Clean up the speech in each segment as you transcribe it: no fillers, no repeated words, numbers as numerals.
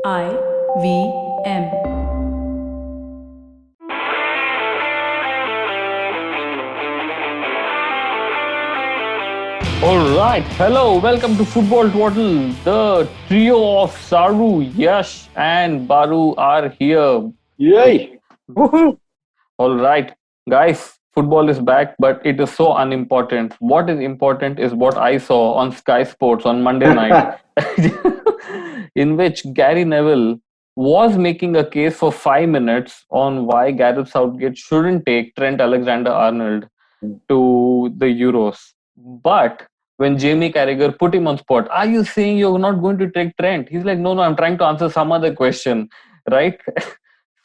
IVM. All right, hello, welcome to Football Twaddle. The trio of Saru, Yash, and Baru are here. Yay! Woohoo! All right, guys, football is back, but it is so unimportant. What is important is what I saw on Sky Sports on Monday night, in which Gary Neville was making a case for 5 minutes on why Gareth Southgate shouldn't take Trent Alexander Arnold to the Euros. But when Jamie Carragher put him on spot, are you saying you're not going to take Trent? He's like, no, I'm trying to answer some other question, right?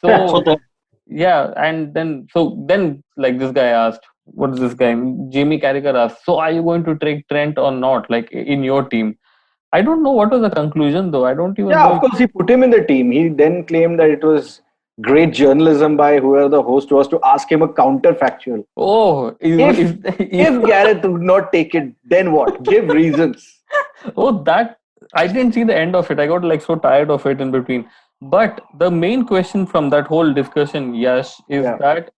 So so yeah, and then like this guy asked, what is this guy? Jamie Carragher asked, so are you going to take Trent or not, like in your team? I don't know what was the conclusion though. I don't even yeah, know. of course, he put him in the team. He then claimed that it was great journalism by whoever the host was to ask him a counterfactual. Oh, If Gareth would not take it, then what? Give reasons. oh, that I didn't see the end of it. I got like so tired of it in between. But the main question from that whole discussion, Yash, is Yeah. that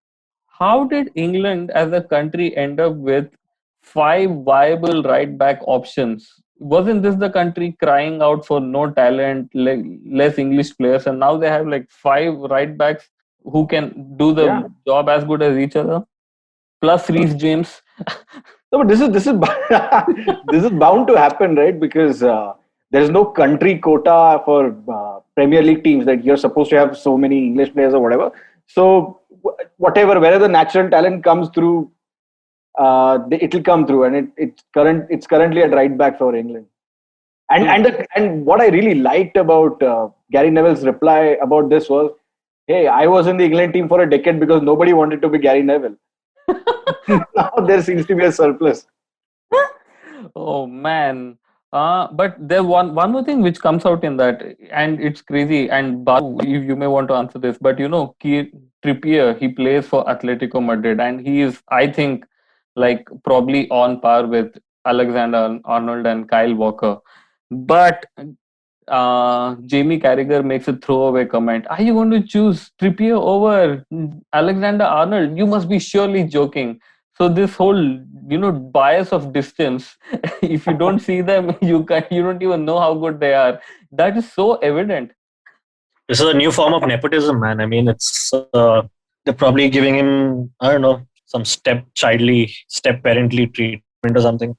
how did England as a country end up with five viable right back options? Wasn't this the country crying out for no talent, less English players, and now they have like five right backs who can do Yeah. the job as good as each other, plus Reece James. No, but this is this is bound to happen, right? Because there is no country quota for Premier League teams that you're supposed to have so many English players or whatever. So whatever, wherever the natural talent comes through, it'll come through, and it's currently at right back for England. And what I really liked about Gary Neville's reply about this was, "Hey, I was in the England team for a decade because nobody wanted to be Gary Neville. Now there seems to be a surplus." Oh man. But there one more thing which comes out in that, and it's crazy. And Baru, you may want to answer this, but Trippier, he plays for Atletico Madrid, and he is, I think, like probably on par with Alexander Arnold and Kyle Walker. But Jamie Carragher makes a throwaway comment. Are you going to choose Trippier over Alexander Arnold? You must be surely joking. So this whole, bias of distance, if you don't see them, you don't even know how good they are. That is so evident. This is a new form of nepotism, man. I mean, they're probably giving him, I don't know, some step parently treatment or something.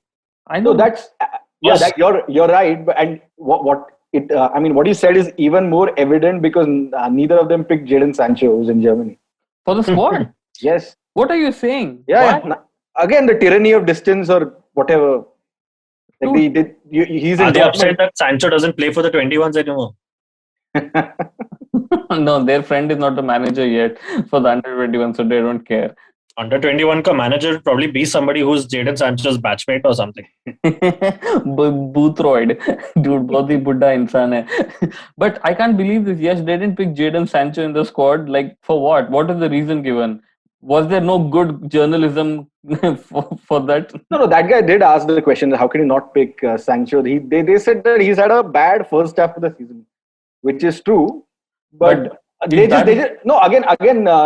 I So know. that's Yes. you're right. And what you said is even more evident because neither of them picked Jadon Sancho, who's in Germany. For the squad. Yes. What are you saying? Yeah. Why? Yeah. Again, the tyranny of distance or whatever. Like he's in Are they upset Dortmund. that Sancho doesn't play for the 21s anymore? No, their friend is not the manager yet for the under 21, so they don't care. Under 21 ka manager would probably be somebody who's Jadon Sancho's batchmate or something. Boothroid. Dude, बहुत ही बुड्ढा इंसान है. But I can't believe this. Yes, they didn't pick Jadon Sancho in the squad. Like, for what? What is the reason given? Was there no good journalism for that? No, that guy did ask the question: how can you not pick Sancho? They said that he's had a bad first half of the season, which is true. But they just no again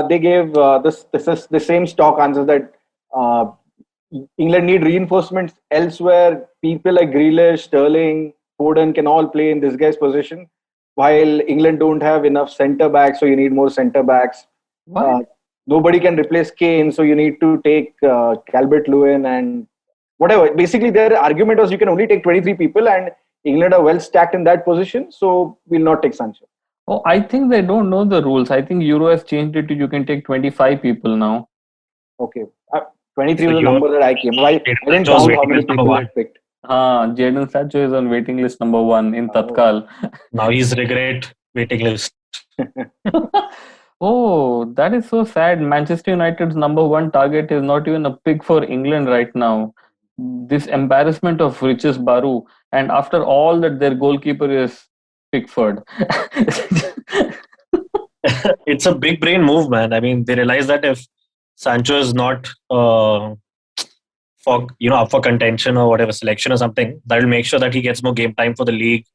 they gave the same stock answers that England need reinforcements elsewhere. People like Grealish, Sterling, Foden can all play in this guy's position, while England don't have enough centre backs, so you need more centre backs. What? Nobody can replace Kane, so you need to take Calvert-Lewin and whatever. Basically, their argument was you can only take 23 people, and England are well stacked in that position, so we'll not take Sancho. Oh, I think they don't know the rules. I think Euro has changed it to you can take 25 people now. Okay. 23 So was the number that I came. I didn't Sancho's count how waiting many list number people one. I picked. Jadon Sancho is on waiting list number 1 in Tatkal. Now he's regret waiting list. Oh, that is so sad. Manchester United's number 1 target is not even a pick for England right now. This embarrassment of riches, Baru, and after all that, their goalkeeper is Pickford. It's a big brain move, man. I mean, they realize that if Sancho is not up for contention or whatever selection or something, that will make sure that he gets more game time for the league,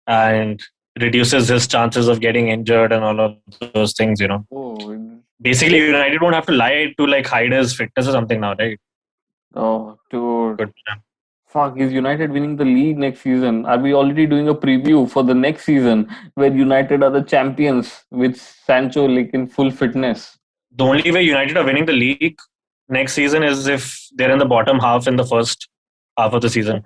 and reduces his chances of getting injured and all of those things. Oh, Basically, United won't have to lie to like hide his fitness or something now, right? oh, dude. Good. Fuck, is United winning the league next season? Are we already doing a preview for the next season where United are the champions with Sancho like in full fitness? The only way United are winning the league next season is if they're in the bottom half in the first half of the season.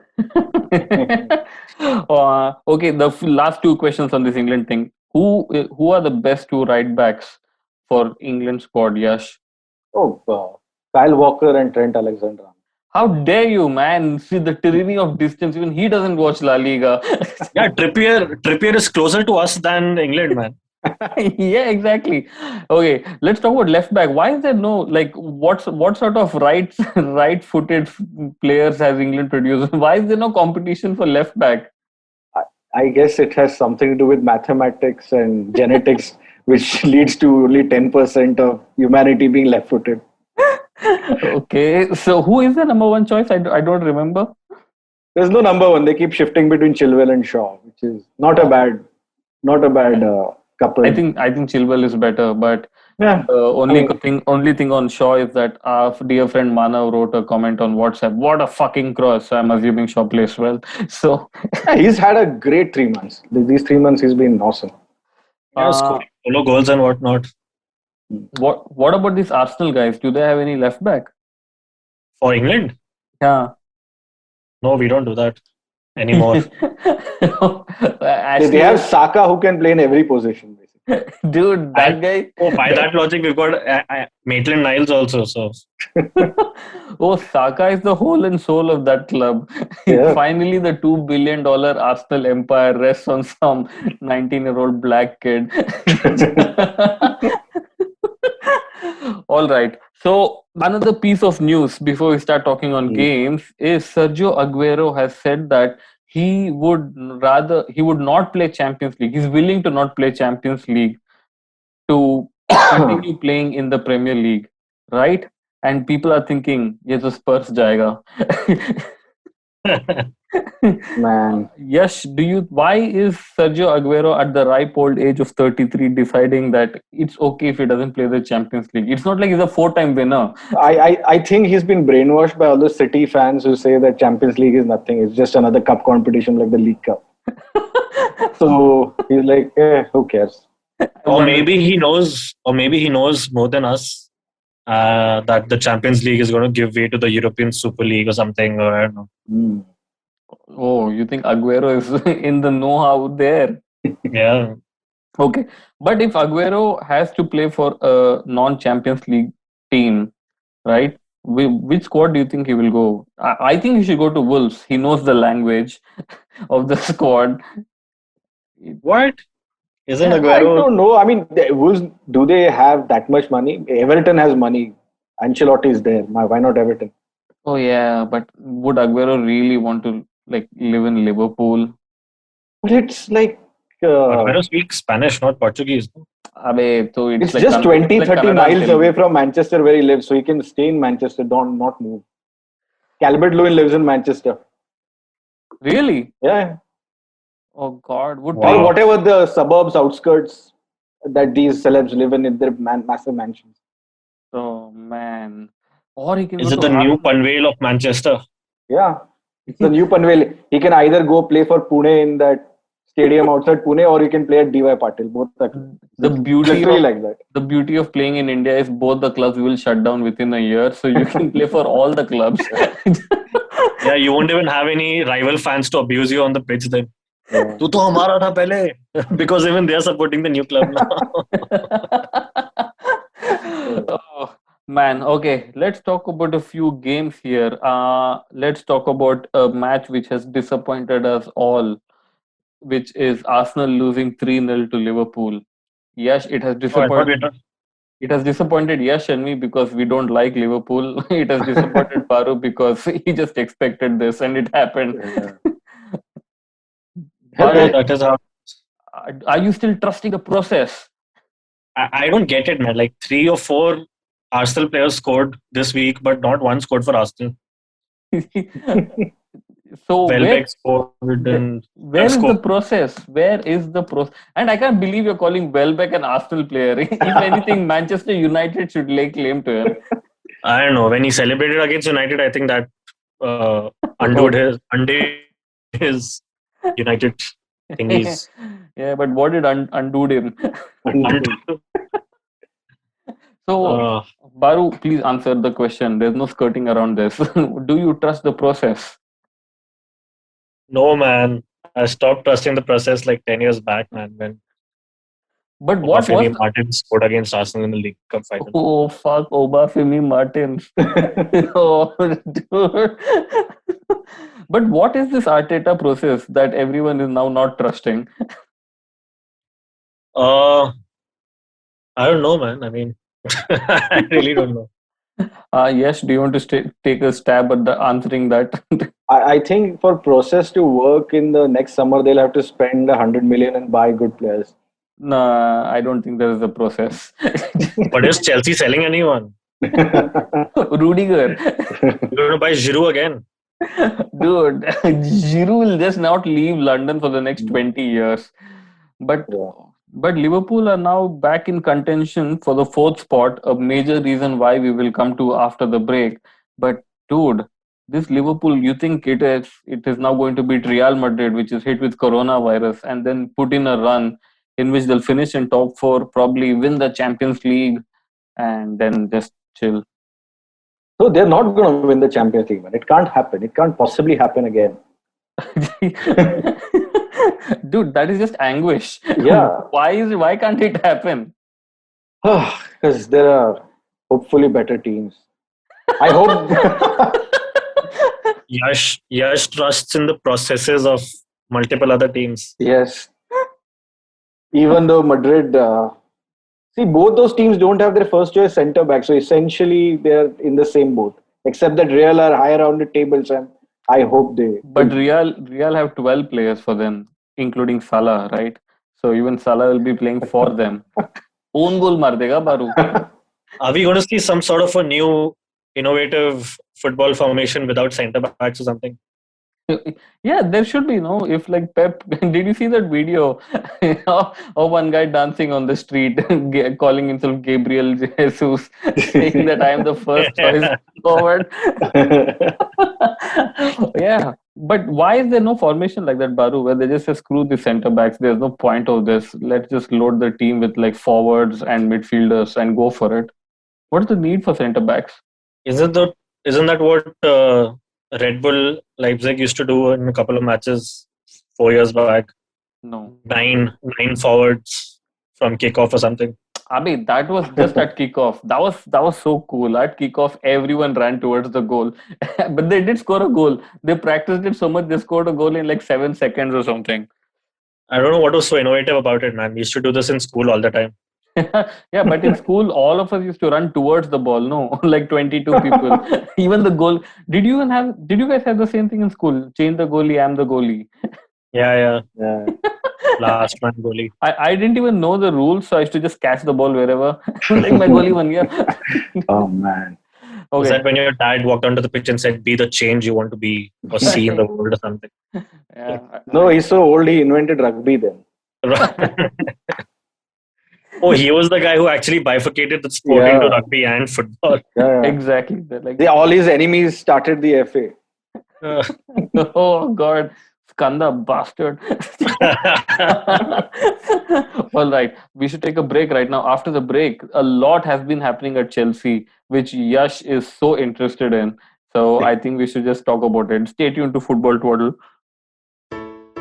Okay, the last two questions on this England thing. Who are the best two right backs for England squad, Yash? Kyle Walker and Trent Alexander. How dare you, man? See the tyranny of distance. Even he doesn't watch La Liga. Yeah, Trippier is closer to us than England, man. Yeah, exactly. Okay, let's talk about left back. Why is there no like what sort of right-footed players has England produced? Why is there no competition for left back? I guess it has something to do with mathematics and genetics, which leads to only 10% of humanity being left-footed. Okay, so who is the number one choice? I don't remember. There's no number one. They keep shifting between Chilwell and Shaw, which is not a bad couple. I think Chilwell is better, but Yeah. only thing on Shaw is that our dear friend Manav wrote a comment on WhatsApp. What a fucking cross! So I'm assuming Shaw plays well. So Yeah, he's had a great 3 months. These 3 months he's been awesome. Scoring solo goals and whatnot. what about these Arsenal guys? Do they have any left back? For England? Yeah. No, we don't do that anymore. They have Saka who can play in every position, basically. Dude, that guy. Oh, by that logic, we've got Maitland-Niles also. So Oh, Saka is the whole and soul of that club. Yeah. Finally, the $2 billion Arsenal empire rests on some 19-year-old black kid. All right. So another piece of news before we start talking on games is Sergio Aguero has said that he would not play Champions League. He's willing to not play Champions League to continue playing in the Premier League, right? And people are thinking, "Ye to Spurs jayega." Man. Yash, why is Sergio Aguero at the ripe old age of 33 deciding that it's okay if he doesn't play the Champions League? It's not like he's a 4-time winner. I think he's been brainwashed by all the City fans who say that Champions League is nothing. It's just another cup competition like the League Cup. So he's like, who cares? or maybe he knows more than us that the Champions League is going to give way to the European Super League or something, or I don't know. Oh, you think Aguero is in the know-how there? Yeah. Okay, but if Aguero has to play for a non-Champions League team, right? Which squad do you think he will go? I think he should go to Wolves. He knows the language of the squad. What? Isn't I Aguero? don't know. I mean, Wolves, do they have that much money? Everton has money. Ancelotti is there. Why not Everton? Oh yeah, but would Aguero really want to like live in Liverpool? But it's like Aguero speaks Spanish, not Portuguese. So it's like just 20, like 30 Kannada miles and Telugu. away from Manchester where he lives, so he can stay in Manchester, not move. Calvert Lewin lives in Manchester. Really? Yeah. Oh God! Or whatever the suburbs, outskirts that these celebs live in their massive mansions. Oh man! Or he can Is go it to the new Arsenal. Panvel of Manchester? Yeah, it's the new Panvel. He can either go play for Pune in that stadium outside Pune, or he can play at DY Patil. Both are The beauty literally of like that. the beauty of playing in India is both the clubs will shut down within a year, so you can play for all the clubs. Yeah, you won't even have any rival fans to abuse you on the pitch then. तू तो हमारा था पहले because even they are supporting the new club now. Oh, man, okay, let's talk about a few games here. Let's talk about a match which has disappointed us all, which is Arsenal losing 3-0 to Liverpool. Yes, it has Oh, I thought we disappointed. It has disappointed Yash and me because we don't like Liverpool. It has disappointed Paru because he just expected this and it happened. But that is how. are you still trusting the process? I don't get it, man. Like 3 or 4 Arsenal players scored this week, but not one scored for Arsenal. So Welbeck scored and where is the process? Where is the process? And I can't believe you're calling Welbeck an Arsenal player. If anything, Manchester United should lay claim to him. I don't know. When he celebrated against United, I think that undid his United thingies. Yeah, but what did undo him? So, Baru, please answer the question. There's no skirting around this. Do you trust the process? No, man. I stopped trusting the process like 10 years back, man, when But what was Martin scored against Arsenal in the League Cup final. Oh, fuck Obafemi Martin. Oh, dude. But what is this Arteta process that everyone is now not trusting? I don't know, man. I mean, I really don't know. Yes, do you want to take a stab at answering that? I think for process to work in the next summer, they'll have to spend 100 million and buy good players. No, I don't think there is a process. But is Chelsea selling anyone? Rudiger. You're going to buy Giroud again? Dude, Giroud will just not leave London for the next 20 years. But Liverpool are now back in contention for the 4th spot, a major reason why we will come to after the break. But dude, this Liverpool, you think it is now going to beat Real Madrid, which is hit with coronavirus, and then put in a run in which they'll finish in top 4, probably win the Champions League, and then just chill. No, they're not going to win the Champions League, man. It can't happen. It can't possibly happen again. Dude, that is just anguish. Yeah. Why can't it happen? Because there are hopefully better teams. I hope. Yash trusts in the processes of multiple other teams. Yes. Even though Madrid, see, both those teams don't have their first choice centre back, so essentially they're in the same boat. Except that Real are higher on the tables, and I hope they. But Real have 12 players for them, including Salah, right? So even Salah will be playing for them. Own goal mar dega Baru. Are we going to see some sort of a new innovative football formation without centre backs or something? Yeah, there should be, if like Pep, did you see that video of one guy dancing on the street, calling himself Gabriel Jesus, saying that I am the first choice forward? Yeah, but why is there no formation like that, Baru, where they just say, screw the centre backs, there's no point of this, let's just load the team with like forwards and midfielders and go for it? What's the need for centre backs? Isn't that what Red Bull Leipzig used to do in a couple of matches 4 years back? No. Nine forwards from kickoff or something. Abhi, that was just at kickoff. That was so cool. At kickoff, everyone ran towards the goal. But they did score a goal. They practiced it so much, they scored a goal in like 7 seconds or something. I don't know what was so innovative about it, man. We used to do this in school all the time. Yeah, but in school, all of us used to run towards the ball, no? Like 22 people. Even the goal. Did you guys have the same thing in school? Change the goalie, I'm the goalie. Yeah. Last man goalie. I didn't even know the rules, so I used to just catch the ball wherever. Like my goalie won, yeah. Oh, man. Okay. Was that when your dad walked onto the pitch and said, be the change you want to be or see in the world or something? Yeah. No, he's so old, he invented rugby then. Oh, he was the guy who actually bifurcated the sport into rugby and football. Yeah. Exactly. All his enemies started the FA. Oh, God. Skanda, bastard. All right. We should take a break right now. After the break, a lot has been happening at Chelsea, which Yash is so interested in. So I think we should just talk about it. Stay tuned to Football Twaddle.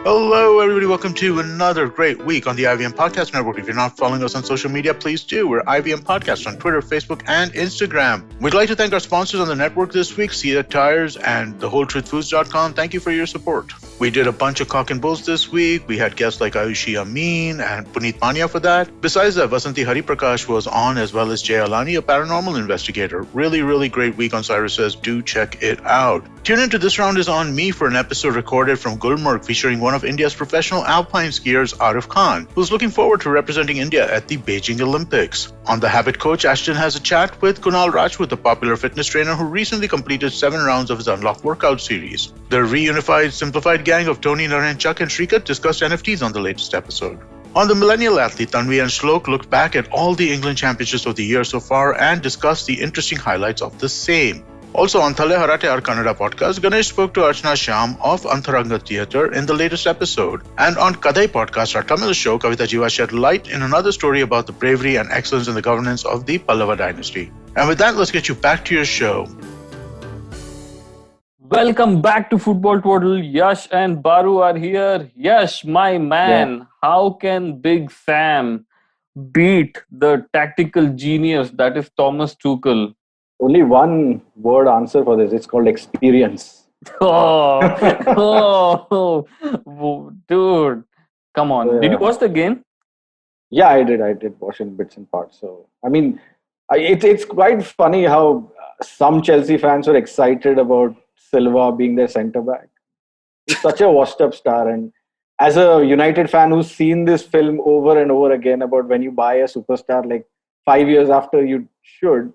Hello, everybody. Welcome to another great week on the IVM Podcast Network. If you're not following us on social media, please do. We're IVM Podcast on Twitter, Facebook, and Instagram. We'd like to thank our sponsors on the network this week, Sia Tires and TheWholeTruthFoods.com. Thank you for your support. We did a bunch of cock and bulls this week. We had guests like Ayushi Amin and Puneet Mania for that. Besides that, Vasanti Hariprakash was on, as well as Jay Alani, a paranormal investigator. Really, really great week on Cyrus Says. Do check it out. Tune into This Round Is On Me for an episode recorded from Gulmarg featuring one one of India's professional alpine skiers, Arif Khan, who's looking forward to representing India at the Beijing Olympics. On The Habit Coach, Ashton has a chat with Kunal Rajput, a popular fitness trainer who recently completed 7 rounds of his Unlock workout series. The reunified, simplified gang of Tony, Naren, Chuck and Shrikant discussed NFTs on the latest episode. On The Millennial Athlete, Tanvi and Shlok looked back at all the England championships of the year so far and discussed the interesting highlights of the same. Also on Thale Harate, our Kannada podcast, Ganesh spoke to Archana Shyam of Antharanga Theatre in the latest episode. And on Kadai podcast, our Tamil show, Kavita Jiva shed light in another story about the bravery and excellence in the governance of the Pallava dynasty. And with that, let's get you back to your show. Welcome back to Football Twaddle. Yash and Baru are here. Yash, my man, how can Big Sam beat the tactical genius that is Thomas Tuchel? Only one word answer for this. It's called experience. Oh, dude. Come on. Did you watch the game? Yeah, I did. I did watch in bits and parts. So, I mean, it's quite funny how some Chelsea fans were excited about Silva being their centre back. He's such a washed up star. And as a United fan who's seen this film over and over again about when you buy a superstar like 5 years after you should,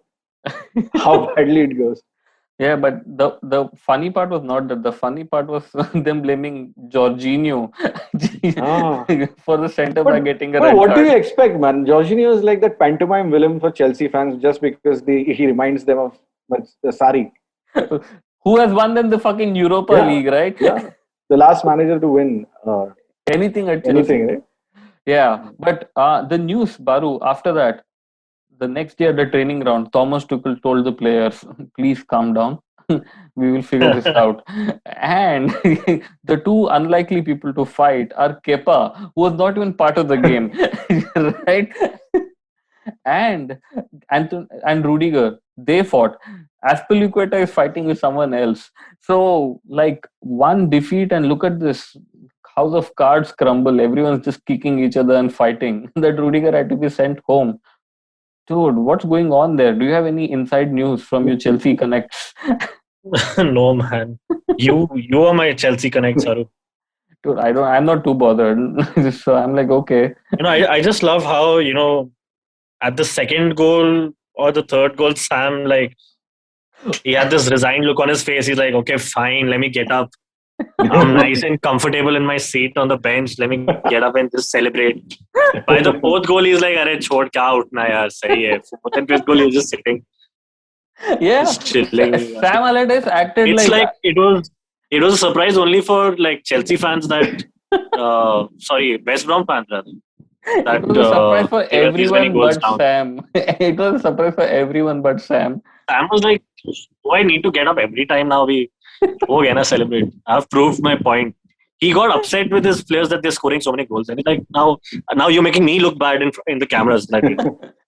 how badly it goes. Yeah, but the funny part was not that. The funny part was them blaming Jorginho for the centre back getting a red what card. do you expect, man? Jorginho is like that pantomime villain for Chelsea fans just because he reminds them of Saru. Who has won them the fucking Europa League, right? Yeah, the last manager to win anything at Chelsea. anything, right? Yeah, but the news, Baru, after that, the next day at the training ground, Thomas Tuchel told the players, please calm down. We will figure this out. And the two unlikely people to fight are Kepa, who was not even part of the game, right? And Rudiger, they fought. Aspilicueta is fighting with someone else. So, like, one defeat, and look at this house of cards crumble. Everyone's just kicking each other and fighting. That Rudiger had to be sent home. Dude, what's going on there? Do you have any inside news from your Chelsea connects? No, man. You are my Chelsea connect, Saru. Dude, I'm not too bothered. So I'm like, okay. I just love how, at the second goal or the third goal, Sam, like, he had this resigned look on his face. He's like, okay, fine, let me get up. I'm nice and comfortable in my seat on the bench. Let me get up and just celebrate. By the fourth goal, he's like, "Arey, chhod kya utna yaar, sahi hai." Fourth and fifth goal, he's just sitting, Yeah. just chilling. Sam Allardyce acted It's like it was a surprise only for like Chelsea fans that, West Brom fans rather. That, it was a surprise for they were these many everyone goals but down. Sam. It was a surprise for everyone but Sam. Sam was like, "Do I need to get up every time now? We celebrate. I've proved my point." He got upset with his players that they're scoring so many goals, and he's like, "Now you're making me look bad in the cameras."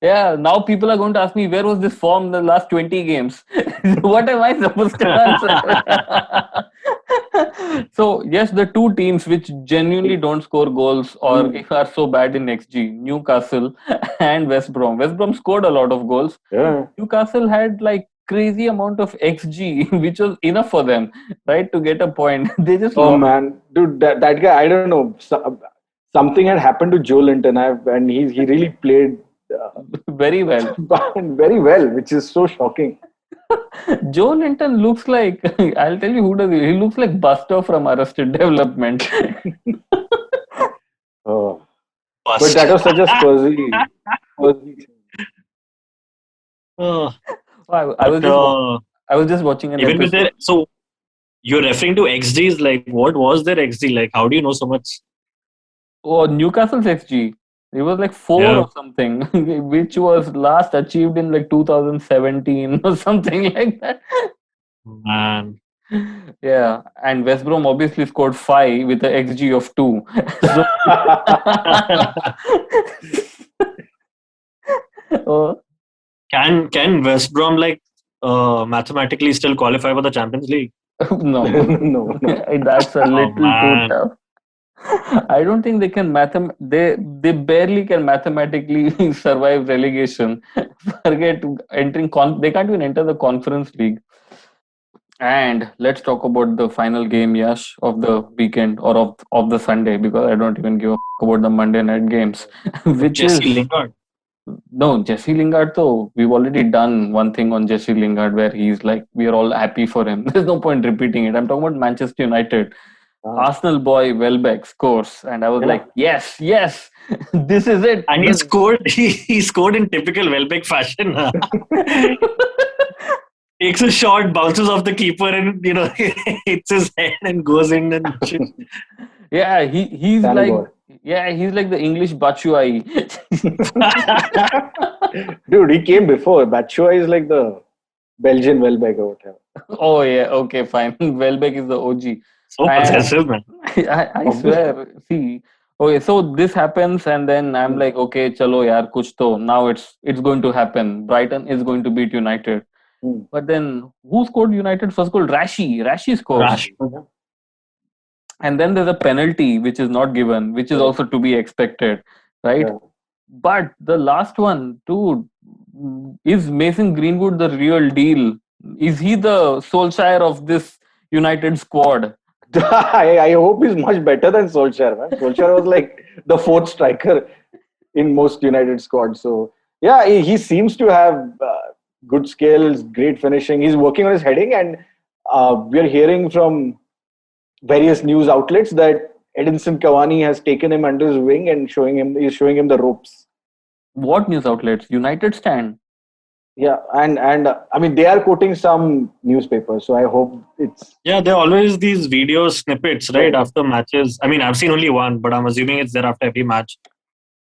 Yeah, now people are going to ask me, where was this form in the last 20 games? What am I supposed to answer? So, yes, the two teams which genuinely don't score goals or are so bad in XG, Newcastle and West Brom. West Brom scored a lot of goals. Yeah. Newcastle had like crazy amount of XG, which was enough for them, right, to get a point. They just Man, dude, that guy, I don't know. Something had happened to Joe Linton, and he really played very well. very well, which is so shocking. Joe Linton looks like, I'll tell you who does he looks like Buster from Arrested Development. Oh. But that was such a Spursy thing. I was just watching an even with episode. so you're referring to XGs, like what was their XG like? How do you know so much? Oh, Newcastle's XG. It was like 4 or something, which was last achieved in like 2017 or something like that. Man. Yeah, and West Brom obviously scored 5 with an XG of 2. So, Can West Brom mathematically still qualify for the Champions League? no, that's a little too tough. I don't think they can they barely can mathematically survive relegation. Forget entering they can't even enter the Conference League. And let's talk about the final game, Yash, of the weekend or of the Sunday, because I don't even give a about the Monday night games, which Jesse is Lingard. no Jesse Lingard. Though we've already done one thing on Jesse Lingard where he's like we are all happy for him. There's no point repeating it. I'm talking about Manchester United. Arsenal boy Welbeck scores, and I was Yeah. like, yes, yes, this is it. And he scored. He scored in typical Welbeck fashion. Takes a shot, bounces off the keeper, and hits his head and goes in and shit. Yeah, he's Danny like boy. he's like the English Batshuayi. Dude, he came before. Batshuayi is like the Belgian Welbeck or whatever. Oh yeah, okay, fine. Welbeck is the OG. So possessive, man. I swear. See, okay, so this happens, and then I'm like, okay, chalo yaar, kuch to. Now it's going to happen. Brighton is going to beat United. But then who scored United first goal? Rashi scores. Rashford. And then there's a penalty which is not given, which is also to be expected, right? Yeah. But the last one, dude, is Mason Greenwood the real deal? Is he the Solskjaer of this United squad? I hope he's much better than Solskjaer, man. Solskjaer was like the fourth striker in most United squads. So, yeah, he seems to have good skills, great finishing. He's working on his heading, and we're hearing from various news outlets that Edinson Cavani has taken him under his wing and is showing him the ropes. What news outlets? United stand. Yeah, and I mean they are quoting some newspapers, so I hope it's Yeah, there are always these video snippets, right, after matches. I mean, I've seen only one, but I'm assuming it's there after every match,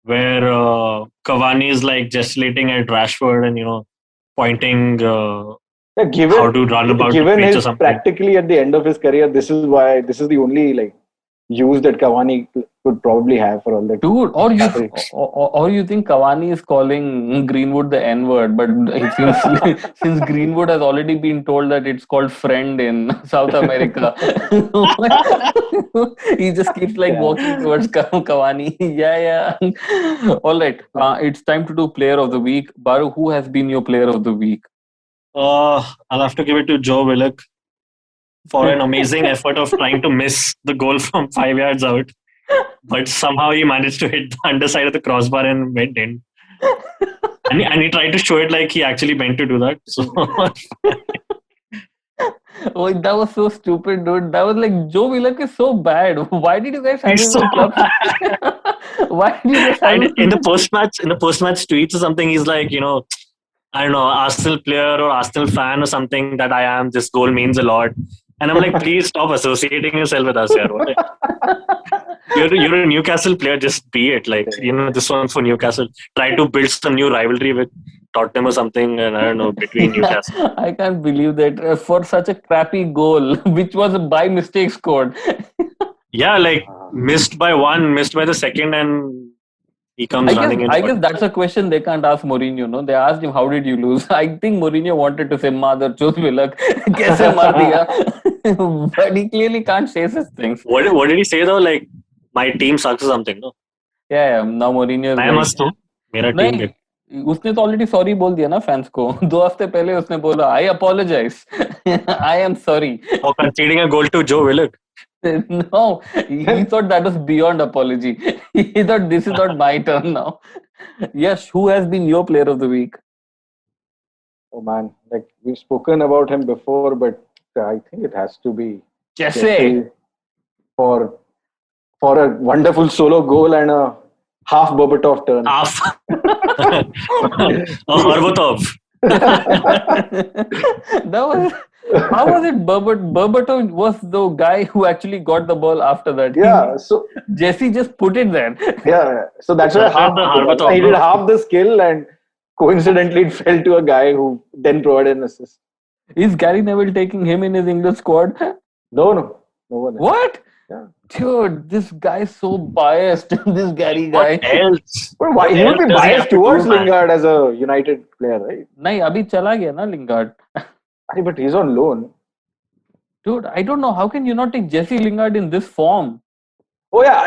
where Cavani is like gesticulating at Rashford and pointing given how to run about the given pitch or his something. practically at the end of his career. This is the only like use that Cavani could probably have for all that. Dude, or you think Cavani is calling Greenwood the N-word, but since Greenwood has already been told that it's called friend in South America, he just keeps like walking towards Cavani. Yeah. All right, it's time to do Player of the Week. Baru, who has been your Player of the Week? I'll have to give it to Joe Willock for an amazing effort of trying to miss the goal from 5 yards out. But somehow he managed to hit the underside of the crossbar and went in. And he tried to show it like he actually meant to do that. So Oh, that was so stupid, dude. That was like, Joe Willock is so bad. Why did you guys have He's him in so club? Why did you guys have and him? in the post-match tweets or something, he's like, I don't know, Arsenal player or Arsenal fan or something that I am. This goal means a lot. And I'm like, please stop associating yourself with us here. You're a Newcastle player, just be it. Like, this one's for Newcastle. Try to build some new rivalry with Tottenham or something, and I don't know, between Newcastle. I can't believe that for such a crappy goal, which was by mistake scored. Yeah, like missed by one, missed by the second, and he comes running in. I guess that's a question they can't ask Mourinho, no? They asked him, how did you lose? I think Mourinho wanted to say, Mother, Joe Willock, kaise maar diya? But he clearly can't say such things. What did he say though? Like, my team sucks or something, no? Yeah, now Mourinho is मैं मस्त हूँ, मेरा team नहीं, उसने तो already sorry बोल दिया ना फैंस को 2 हफ्ते पहले उसने बोला I apologise I am sorry for conceding a goal to Joe Willock. No, he thought that was beyond apology. He thought this is not my turn now. Yes, who has been your player of the week? Oh man, like we've spoken about him before, but I think it has to be Jesse for a wonderful solo goal and a half Berbatov turn. Half. Horvatov. That was. How was it? Berbatov was the guy who actually got the ball after that. Yeah, so Jesse just put it there. Yeah, so that's why he did half the skill, and coincidentally it fell to a guy who then provided an assist. Is Gary Neville taking him in his England squad? No one. What? Yeah. Dude, this guy is so biased. This Gary guy. What else? But why he would be biased towards Lingard as a United player, right? नहीं अभी चला गया ना Lingard. But he's on loan. Dude, I don't know. How can you not take Jesse Lingard in this form? Oh yeah,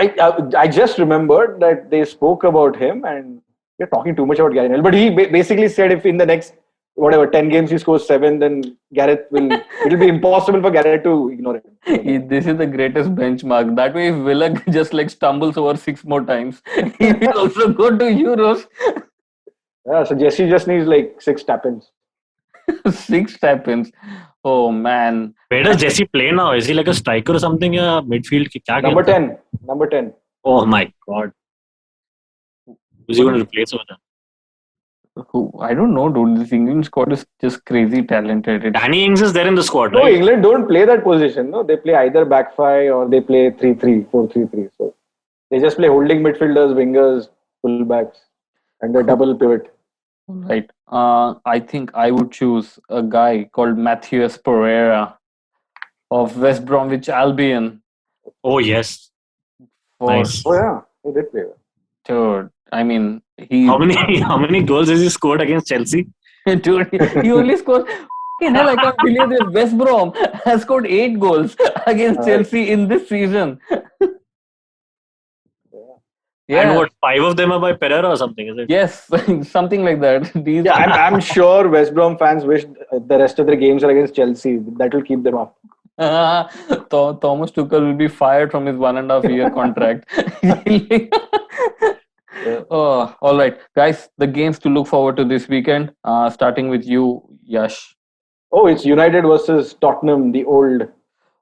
I just remembered that they spoke about him, and we're talking too much about Gary Neville. But he basically said if in the next whatever 10 games he scores 7, then it'll be impossible for Gareth to ignore it. This is the greatest benchmark. That way, if Villa just like stumbles over 6 more times, he will also go to Euros. Yeah, so Jesse just needs like 6 tap-ins. 6 tap-ins. Oh man. Where does Jesse play now? Is he like a striker or something? Yeah, midfield. Kya Number khelta hai? 10. Number 10. Oh my god. Who's he going to replace with him? I don't know, dude. This England squad is just crazy talented. Danny Ings is there in the squad, No, right? England don't play that position. No, they play either back 5 or they play 3-3, 4-3-3. So they just play holding midfielders, wingers, fullbacks, and a double pivot. Right. I think I would choose a guy called Matthias Pereira of West Bromwich Albion. Oh yes. For Nice. Oh yeah, he did play that. Dude, I mean, he How many goals has he scored against Chelsea? dude, he only scored. Fucking hell, I can't believe this. West Brom has scored 8 goals against Right. Chelsea in this season. And what, 5 of them are by Pereira or something, is it? Yes, something like that. These Yeah, I'm sure West Brom fans wish the rest of their games are against Chelsea. That will keep them up. Thomas Tuchel will be fired from his 1.5 year contract. Oh, all right, guys. The games to look forward to this weekend. Starting with you, Yash. Oh, it's United versus Tottenham. The old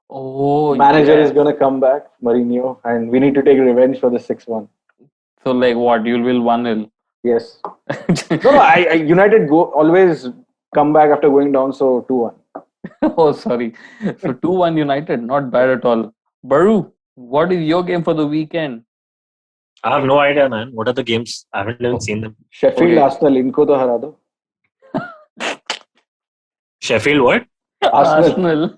Oh, manager yeah. is going to come back, Mourinho, and we need to take revenge for the 6-1. So, like, what? You'll will 1-0. Yes. No, United always come back after going down, so 2-1. Oh, sorry. So 2-1 United, not bad at all. Baru, what is your game for the weekend? I have no idea, man. What are the games? I haven't even seen them. Sheffield Okay. Arsenal, इनको तो हरा दो. Sheffield what? Arsenal.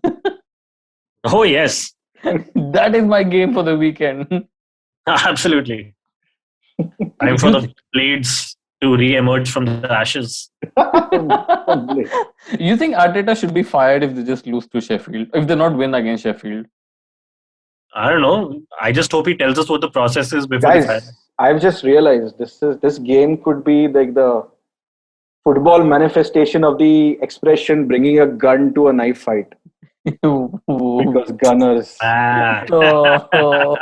Oh yes. That is my game for the weekend. Absolutely. Time for the Blades to re-emerge from the ashes. You think Arteta should be fired if they just lose to Sheffield? If they not win against Sheffield? I don't know. I just hope he tells us what the process is before they fire. Guys, I've just realized this game could be like the football manifestation of the expression bringing a gun to a knife fight. Because gunners. Ah. Oh.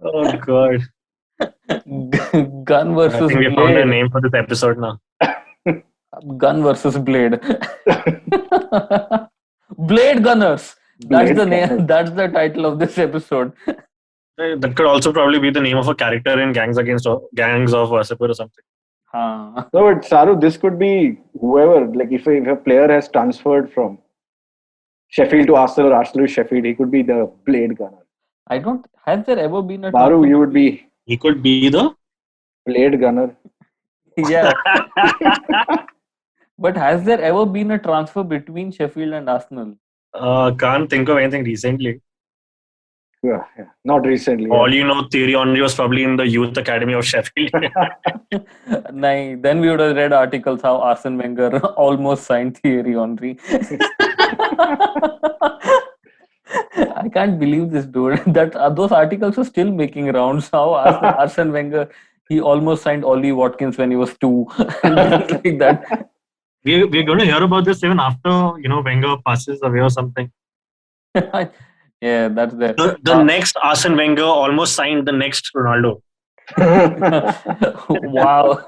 Oh god. Gun I versus think we found a Blade. name for this episode now. Gun versus Blade. Blade Gunners. That's Blade the name. Gunners. That's the title of this episode. That could also probably be the name of a character in Gangs of Wasseypur or something. Huh. No, but Saru, this could be whoever. Like if a player has transferred from Sheffield to Arsenal or Arsenal to Sheffield, he could be the Blade Gunner. I don't. Has there ever been a? Saru, you would be He could be the Blade Gunner. Yeah. But has there ever been a transfer between Sheffield and Arsenal? can't think of anything recently. Yeah. Not recently. All you know, Thierry Henry was probably in the youth academy of Sheffield. Nahin, then we would have read articles how Arsene Wenger almost signed Thierry Henry. I can't believe this, dude. That those articles are still making rounds. How Arsene Wenger, he almost signed Ollie Watkins when he was 2. Like that. We're going to hear about this even after Wenger passes away or something. Yeah, that's there. The next Arsene Wenger almost signed the next Ronaldo. Wow,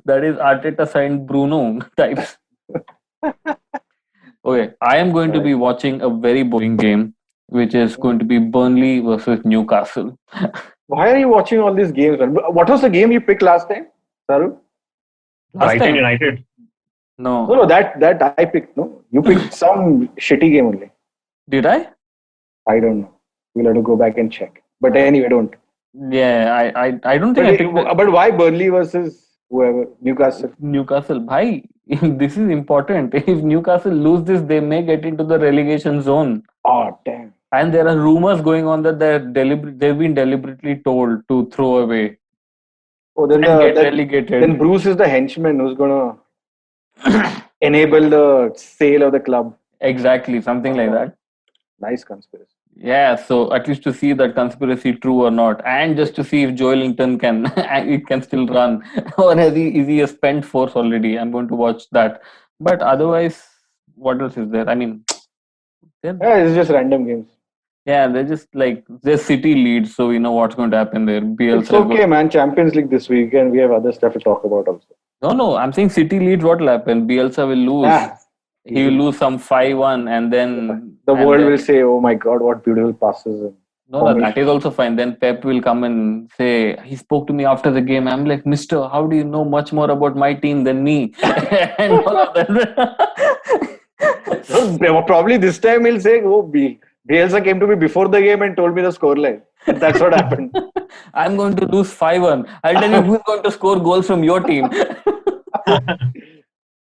that is Arteta signed Bruno types. Okay, I am going to be watching a very boring game, which is going to be Burnley versus Newcastle. Why are you watching all these games, man? What was the game you picked last time, Saru? Last Brighton time? United. No. No, that I picked. No, you picked some shitty game only. Did I? I don't know. We'll have to go back and check. But anyway, don't. Yeah, I don't think I picked But why Burnley versus whoever? Newcastle. Newcastle. Bhai, this is important. If Newcastle lose this, they may get into the relegation zone. Oh, damn. And there are rumors going on that they've been deliberately told to throw away Oh, then and get relegated. Then Bruce is the henchman who's gonna enable the sale of the club. Exactly, something like that. Nice conspiracy. Yeah, so at least to see that conspiracy true or not, and just to see if Joel Linton can it can still run, or is he a spent force already? I'm going to watch that. But otherwise, what else is there? I mean, they're- Yeah, it's just random games. yeah, they're just like they're City leads, so we know what's going to happen there. It's Bielsa okay, man. Champions League this week, and we have other stuff to talk about also. No, I'm saying City leads. What will happen? Bielsa will lose. Ah, He will lose some 5-1, and then the and world then- will say, "Oh my God, what beautiful passes!" And No, that is also fine. Then Pep will come and say, he spoke to me after the game. I'm like, Mister, how do you know much more about my team than me? And all of that. Probably this time he'll say, "Oh, Bielsa came to me before the game and told me the scoreline." And that's what happened. I'm going to lose 5-1. I'll tell you who's going to score goals from your team.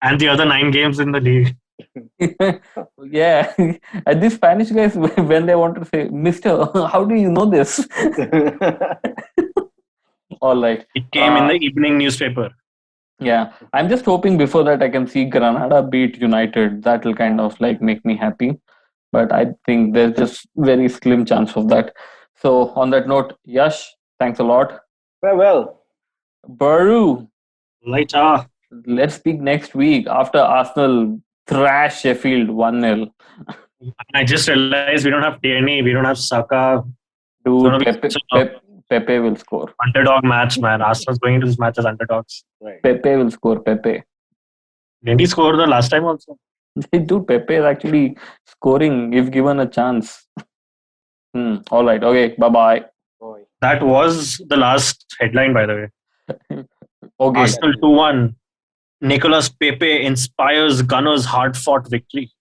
And the other 9 games in the league. Yeah. And these Spanish guys, when they want to say, Mister, how do you know this? All right. It came in the evening newspaper. Yeah, I'm just hoping before that I can see Granada beat United. That will kind of like make me happy. But I think there's just very slim chance of that. So on that note, Yash, thanks a lot. Well, Baru, Later. let's speak next week after Arsenal thrash Sheffield 1-0. I just realized we don't have Tierney, we don't have Saka. Dude, It's gonna be Pepe will score. underdog match, man. Arsenal's going into this match as underdogs. right. Pepe will score. Pepe. Didn't he score the last time also? Dude, Pepe is actually scoring if given a chance. All right. Okay. Bye-bye. Boy. That was the last headline, by the way. Okay. Arsenal 2-1. Nicolas Pepe inspires Gunners' hard-fought victory.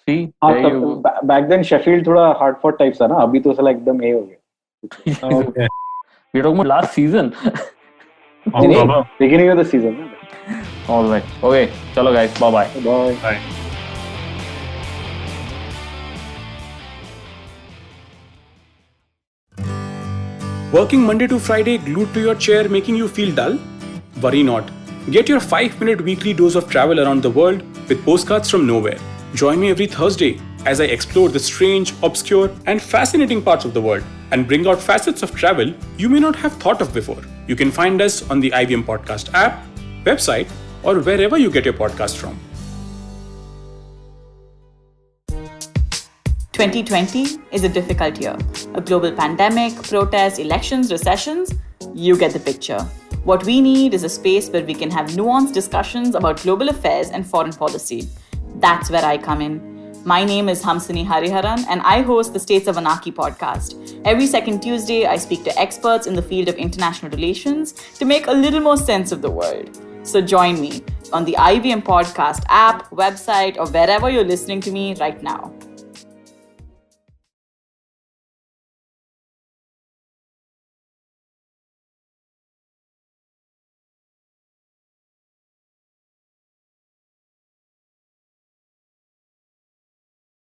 See, हाँ, there you तब back then Sheffield थोड़ा hard fought type था ना अभी तो साला एकदम ये हो गया go. Okay. We're talking about last season. Oh, नहीं, Baba. beginning of the season ना All right. Okay. Chalo guys. Bye-bye. Bye. Bye. Working Monday to Friday glued to your chair making you feel dull? Worry not. Get your 5-minute weekly dose of travel around the world with postcards from nowhere. Join me every Thursday as I explore the strange, obscure, and fascinating parts of the world and bring out facets of travel you may not have thought of before. You can find us on the IVM Podcast app, website, or wherever you get your podcast from. 2020 is a difficult year. A global pandemic, protests, elections, recessions. You get the picture. What we need is a space where we can have nuanced discussions about global affairs and foreign policy. That's where I come in. My name is Hamsini Hariharan and I host the States of Anarchy podcast. Every second Tuesday, I speak to experts in the field of international relations to make a little more sense of the world. So join me on the IVM podcast app, website, or wherever you're listening to me right now.